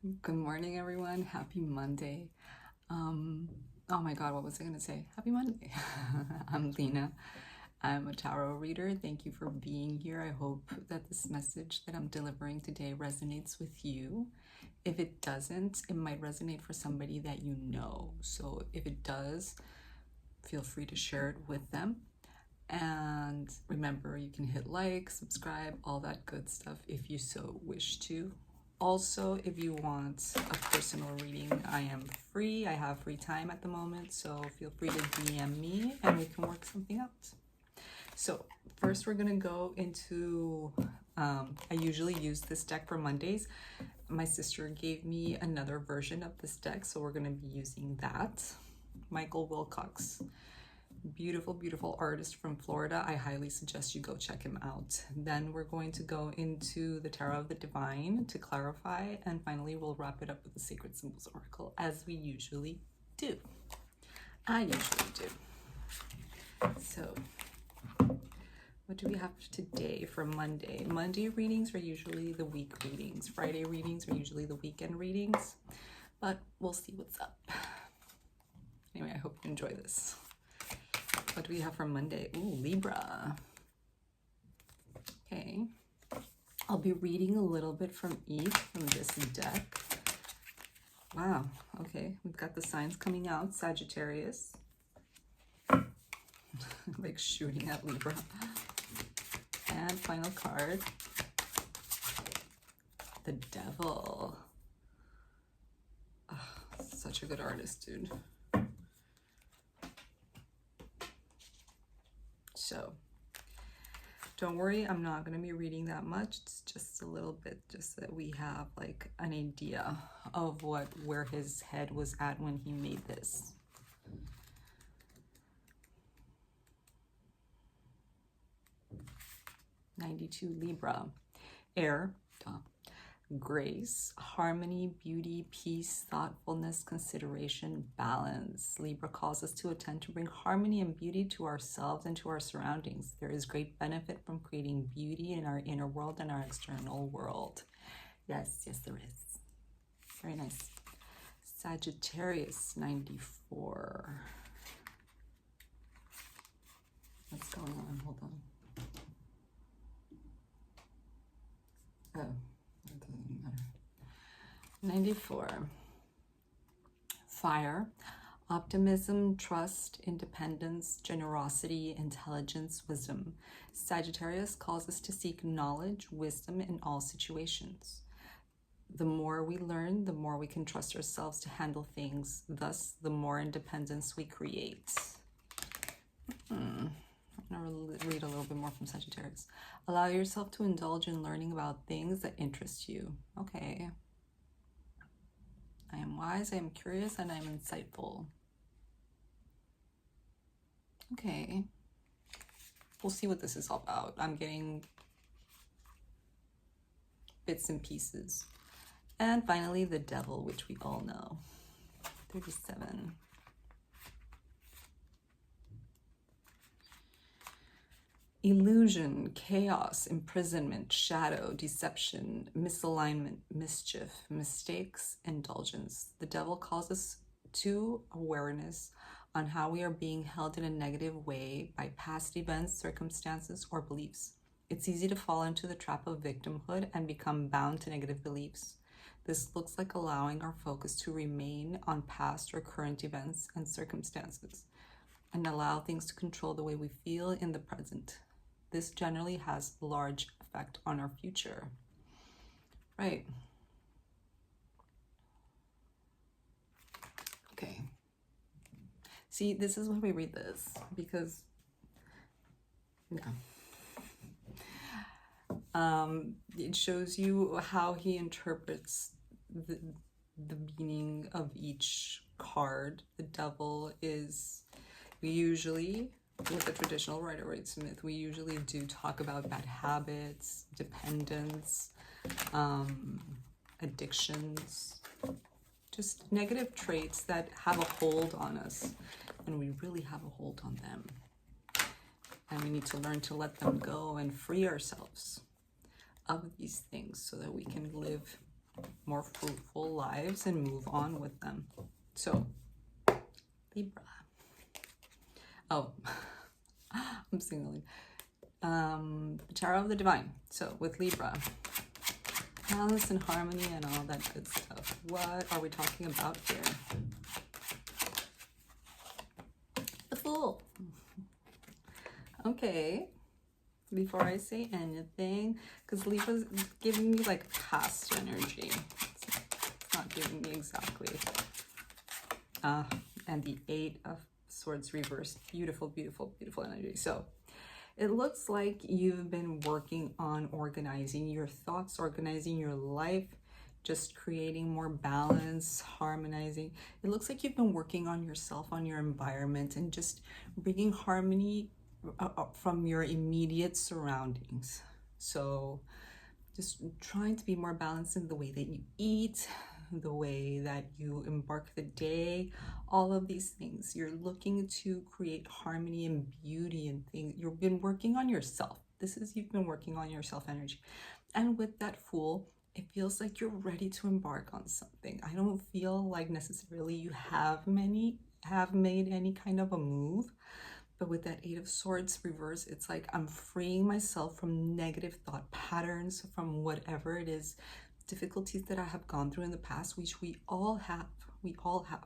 Good morning, everyone. Happy Monday. Oh my God, what was I gonna say? Happy Monday. I'm Lena. I'm a tarot reader. Thank you for being here. I hope that this message that I'm delivering today resonates with you. If it doesn't, it might resonate for somebody that you know. So if it does, feel free to share it with them. And remember, you can hit like, subscribe, all that good stuff if you so wish to. Also, if you want a personal reading, I am free. I have free time at the moment, so feel free to DM me and we can work something out. So first we're gonna go into, I usually use this deck for Mondays. My sister gave me another version of this deck, so we're gonna be using that. Michael Wilcox. Beautiful, beautiful artist from Florida. I highly suggest you go check him out. Then we're going to go into the Tarot of the Divine to clarify, and finally we'll wrap it up with the Sacred Symbols Oracle, as we usually do. I usually do. So, what do we have today for Monday? Monday readings are usually the week readings. Friday readings are usually the weekend readings, but we'll see what's up. Anyway, I hope you enjoy this. What do we have for Monday? Ooh, Libra. Okay. I'll be reading a little bit from each from this deck. Wow. Okay. We've got the signs coming out. Sagittarius. Like shooting at Libra. And final card. The Devil. Oh, such a good artist, dude. So don't worry, I'm not going to be reading that much. It's just a little bit, just so that we have like an idea of where his head was at when he made this. (92) Libra. Air. Grace, harmony, beauty, peace, thoughtfulness, consideration, balance. Libra calls us to attend to bring harmony and beauty to ourselves and to our surroundings. There is great benefit from creating beauty in our inner world and our external world. Yes, yes, there is. Very nice. Sagittarius, 94. What's going on? Hold on. Oh. It doesn't matter. 94. Fire, optimism, trust, independence, generosity, intelligence, wisdom. Sagittarius calls us to seek knowledge, wisdom in all situations. The more we learn, the more we can trust ourselves to handle things. Thus, the more independence we create. I'm going to read a little bit more from Sagittarius. Allow yourself to indulge in learning about things that interest you. Okay. I am wise, I am curious, and I am insightful. Okay. We'll see what this is all about. I'm getting bits and pieces. And finally, the Devil, which we all know. 37. Illusion, chaos, imprisonment, shadow, deception, misalignment, mischief, mistakes, indulgence. The Devil calls us to awareness on how we are being held in a negative way by past events, circumstances, or beliefs. It's easy to fall into the trap of victimhood and become bound to negative beliefs. This looks like allowing our focus to remain on past or current events and circumstances and allow things to control the way we feel in the present. This generally has large effect on our future. Right. Okay. See, this is why we read this, because, yeah. It shows you how he interprets the meaning of each card. The Devil is, we usually, with the traditional Rider-Waite-Smith, we usually do talk about bad habits, dependence, addictions, just negative traits that have a hold on us, and we really have a hold on them. And we need to learn to let them go and free ourselves of these things so that we can live more fruitful lives and move on with them. So, Libra. Oh, I'm signaling. Tarot of the Divine. So with Libra, balance and harmony and all that good stuff. What are we talking about here? The Fool. Okay. Before I say anything, because Libra's giving me like past energy. It's not giving me exactly. And the 8 of Swords reversed. Beautiful, beautiful, beautiful energy. So it looks like you've been working on organizing your thoughts, organizing your life, just creating more balance, harmonizing. It looks like you've been working on yourself, on your environment, and just bringing harmony from your immediate surroundings. So just trying to be more balanced in the way that you eat, the way that you embark the day, all of these things. You're looking to create harmony and beauty and things. You've been working on yourself. You've been working on yourself energy. And with that Fool, it feels like you're ready to embark on something. I don't feel like necessarily you have made any kind of a move. But with that 8 of Swords reverse, it's like I'm freeing myself from negative thought patterns, from whatever it is, difficulties that I have gone through in the past, which we all have. We all have.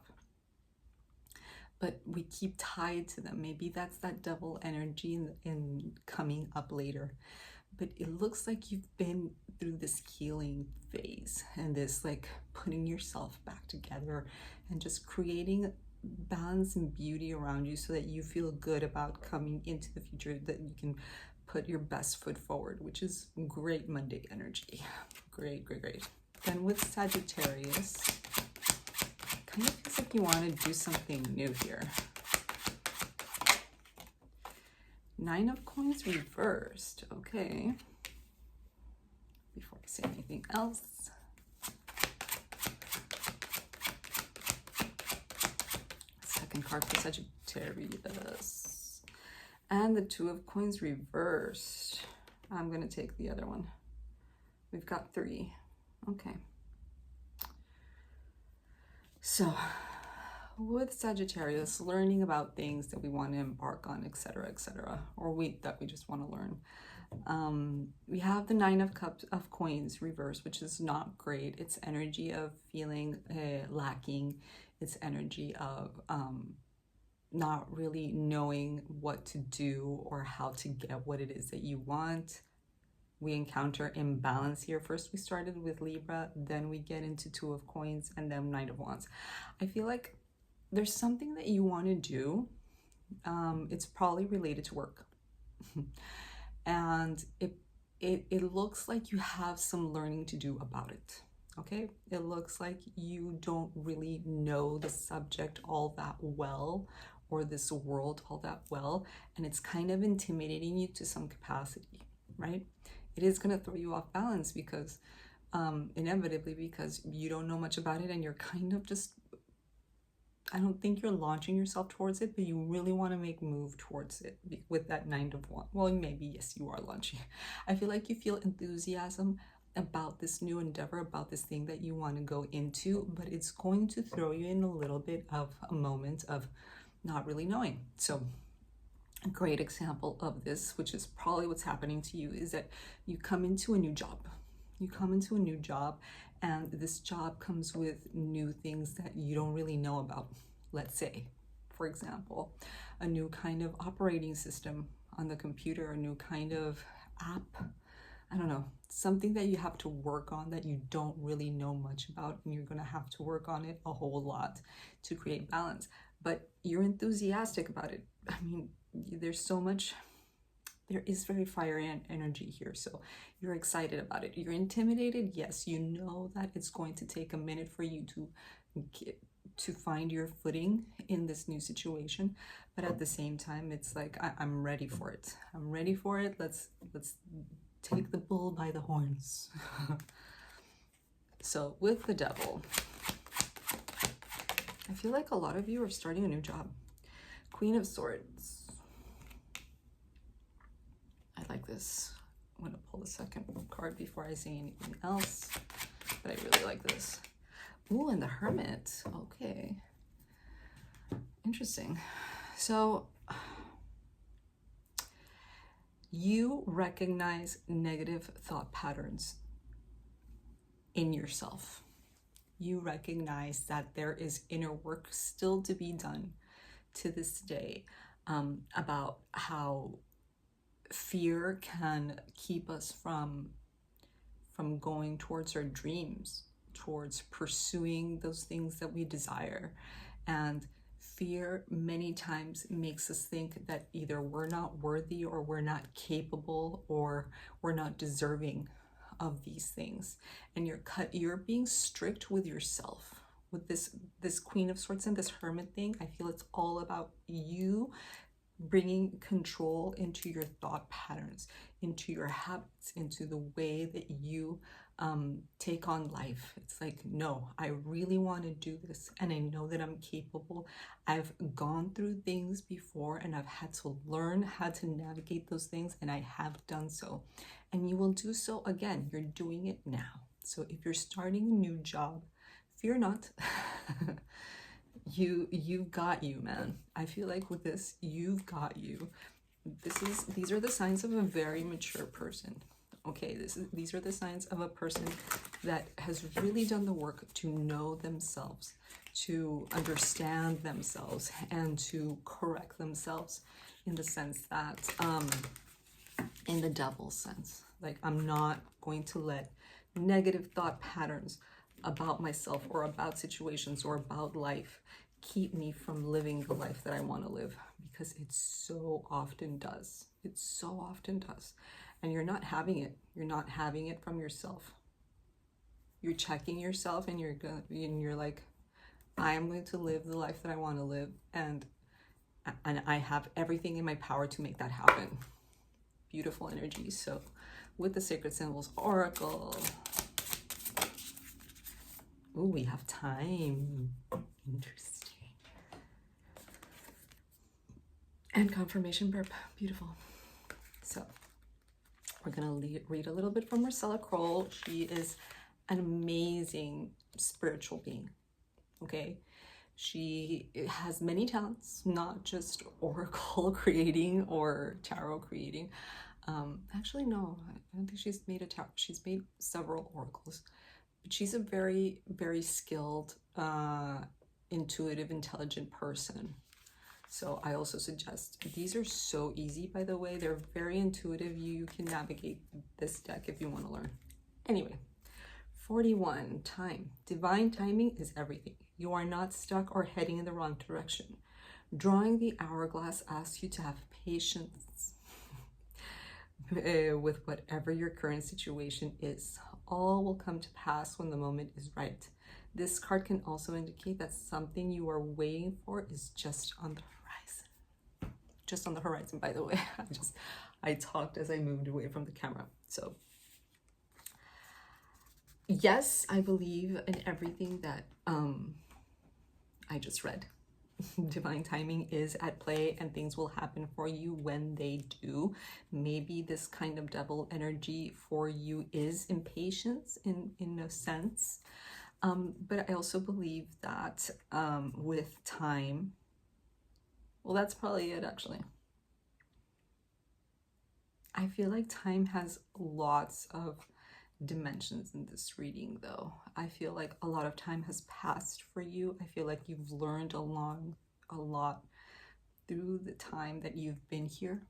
But we keep tied to them. Maybe that's that double energy in coming up later. But it looks like you've been through this healing phase and this like putting yourself back together and just creating balance and beauty around you so that you feel good about coming into the future, that you can put your best foot forward, which is great Monday energy. Great, great, great. Then with Sagittarius, kind of feels like you want to do something new here. 9 of Coins reversed. Okay. Before I say anything else. Second card for Sagittarius. And the 2 of Coins reversed. I'm going to take the other one. We've got 3. Okay. So, with Sagittarius, learning about things that we want to embark on, etc., or that we just want to learn. We have the 9 of Cups of Coins reverse, which is not great. It's energy of feeling lacking. It's energy of not really knowing what to do or how to get what it is that you want. We encounter imbalance here. First we started with Libra, then we get into 2 of Coins, and then 9 of Wands. I feel like there's something that you want to do. It's probably related to work. And it looks like you have some learning to do about it. Okay, it looks like you don't really know the subject all that well, or this world all that well, and it's kind of intimidating you to some capacity, right? It is going to throw you off balance because inevitably, because you don't know much about it and you're kind of just, I don't think you're launching yourself towards it, but you really want to make a move towards it with that 9 of Wands. Well, maybe, yes, you are launching. I feel like you feel enthusiasm about this new endeavor, about this thing that you want to go into, but it's going to throw you in a little bit of a moment of not really knowing. So a great example of this, which is probably what's happening to you, is that you come into a new job. You come into a new job, and this job comes with new things that you don't really know about. Let's say, for example, a new kind of operating system on the computer, a new kind of app, I don't know, something that you have to work on that you don't really know much about, and you're going to have to work on it a whole lot to create balance. But you're enthusiastic about it. I mean, there is very fire energy here, so you're excited about it. You're intimidated, yes. You know that it's going to take a minute for you to find your footing in this new situation, but at the same time, it's like I'm ready for it. I'm ready for it. Let's take the bull by the horns. So with the Devil, I feel like a lot of you are starting a new job. Queen of Swords. I like this. I'm going to pull the second card before I say anything else. but I really like this. Ooh, and the Hermit. Okay. Interesting. So you recognize negative thought patterns in yourself. You recognize that there is inner work still to be done to this day, about how fear can keep us from going towards our dreams, towards pursuing those things that we desire. And fear many times makes us think that either we're not worthy, or we're not capable, or we're not deserving of these things. And you're being strict with yourself. With this Queen of Swords and this Hermit thing, I feel it's all about you bringing control into your thought patterns, into your habits, into the way that you take on life. It's like, no, I really want to do this, and I know that I'm capable. I've gone through things before, and I've had to learn how to navigate those things, and I have done so. And you will do so again. You're doing it now. So if you're starting a new job, fear not. You've got you, man. I feel like with this, you've got you. These are the signs of a very mature person. Okay, these are the signs of a person that has really done the work to know themselves, to understand themselves, and to correct themselves in the sense that, in the devil's sense, like, I'm not going to let negative thought patterns about myself or about situations or about life keep me from living the life that I want to live, because it so often does. It so often does. And you're not having it. You're not having it from yourself. You're checking yourself, and you're like, I am going to live the life that I want to live, and I have everything in my power to make that happen. Beautiful energy. So with the Sacred Symbols Oracle, ooh, we have time. Interesting. And confirmation burp. Beautiful. So we're going to read a little bit from Marcella Kroll. She is an amazing spiritual being. Okay. She has many talents, not just oracle creating or tarot creating. Actually, no, I don't think she's made a tarot. She's made several oracles, but she's a very, very skilled, intuitive, intelligent person. So I also suggest, these are so easy, by the way. They're very intuitive. You can navigate this deck if you want to learn. Anyway, 41, time. Divine timing is everything. You are not stuck or heading in the wrong direction. Drawing the hourglass asks you to have patience with whatever your current situation is. All will come to pass when the moment is right. This card can also indicate that something you are waiting for is just on the horizon. Just on the horizon, by the way. I talked as I moved away from the camera. So yes, I believe in everything that I just read. Divine timing is at play, and things will happen for you when they do. Maybe this kind of devil energy for you is impatience in a sense. But I also believe that with time, well, that's probably it, actually. I feel like time has lots of dimensions in this reading, though. I feel like a lot of time has passed for you. I feel like you've learned a lot through the time that you've been here,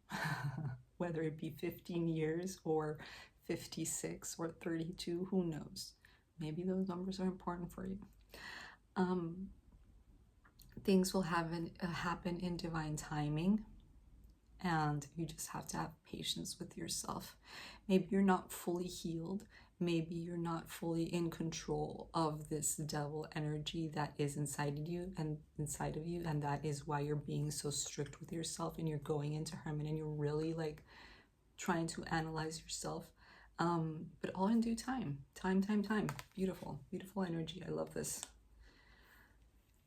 whether it be 15 years or 56 or 32, who knows? Maybe those numbers are important for you. Things will happen in divine timing, and you just have to have patience with yourself. Maybe you're not fully healed. Maybe you're not fully in control of this devil energy that is inside of you, and that is why you're being so strict with yourself, and you're going into Hermit, and you're really like trying to analyze yourself. But all in due time. Time. Beautiful energy. I love this.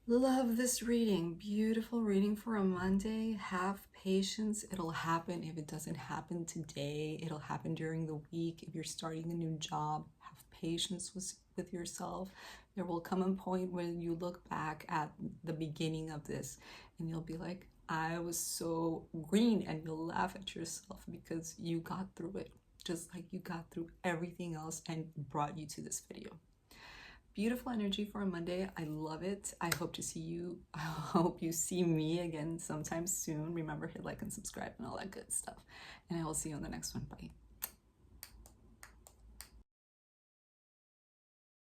Love this reading. Beautiful reading for a Monday. Have patience. It'll happen. If it doesn't happen today, it'll happen during the week. If you're starting a new job, have patience with yourself. There will come a point when you look back at the beginning of this and you'll be like, I was so green, and you'll laugh at yourself because you got through it, just like you got through everything else and brought you to this video. Beautiful energy for a Monday. I love it. I hope to see you. I hope you see me again sometime soon. Remember, hit like and subscribe and all that good stuff. And I will see you on the next one. Bye.